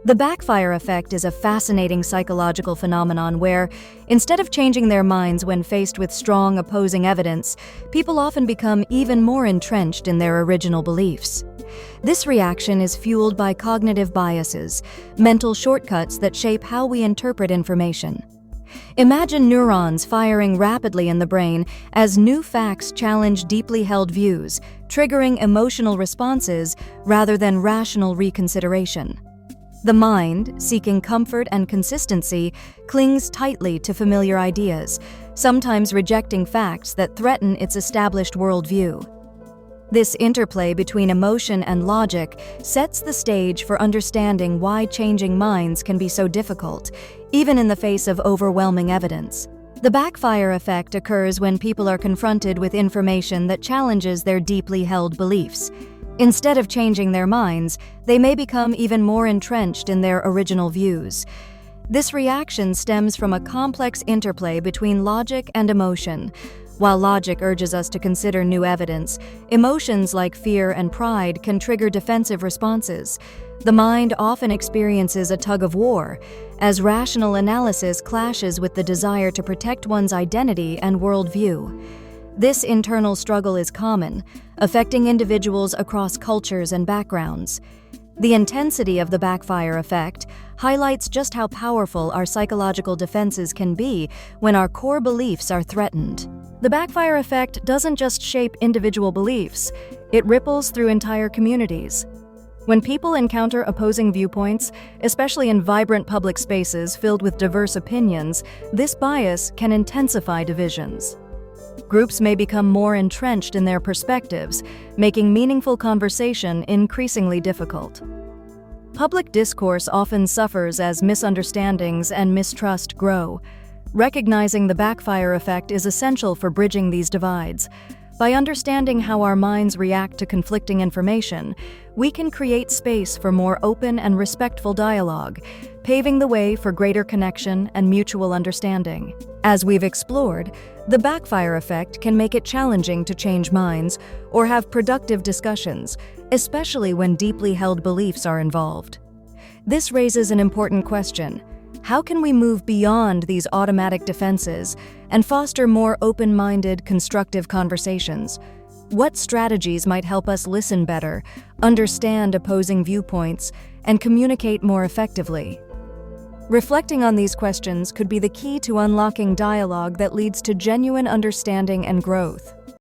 The backfire effect is a fascinating psychological phenomenon where, instead of changing their minds when faced with strong opposing evidence, people often become even more entrenched in their original beliefs. This reaction is fueled by cognitive biases, mental shortcuts that shape how we interpret information. Imagine neurons firing rapidly in the brain as new facts challenge deeply held views, triggering emotional responses rather than rational reconsideration. The mind, seeking comfort and consistency, clings tightly to familiar ideas, sometimes rejecting facts that threaten its established worldview. This interplay between emotion and logic sets the stage for understanding why changing minds can be so difficult, even in the face of overwhelming evidence. The backfire effect occurs when people are confronted with information that challenges their deeply held beliefs. Instead of changing their minds, they may become even more entrenched in their original views. This reaction stems from a complex interplay between logic and emotion. While logic urges us to consider new evidence, emotions like fear and pride can trigger defensive responses. The mind often experiences a tug-of-war, as rational analysis clashes with the desire to protect one's identity and worldview. This internal struggle is common, affecting individuals across cultures and backgrounds. The intensity of the backfire effect highlights just how powerful our psychological defenses can be when our core beliefs are threatened. The backfire effect doesn't just shape individual beliefs, it ripples through entire communities. When people encounter opposing viewpoints, especially in vibrant public spaces filled with diverse opinions, this bias can intensify divisions. Groups may become more entrenched in their perspectives, making meaningful conversation increasingly difficult. Public discourse often suffers as misunderstandings and mistrust grow. Recognizing the backfire effect is essential for bridging these divides. By understanding how our minds react to conflicting information, we can create space for more open and respectful dialogue, paving the way for greater connection and mutual understanding. As we've explored, the backfire effect can make it challenging to change minds or have productive discussions, especially when deeply held beliefs are involved. This raises an important question. How can we move beyond these automatic defenses and foster more open-minded, constructive conversations? What strategies might help us listen better, understand opposing viewpoints, and communicate more effectively? Reflecting on these questions could be the key to unlocking dialogue that leads to genuine understanding and growth.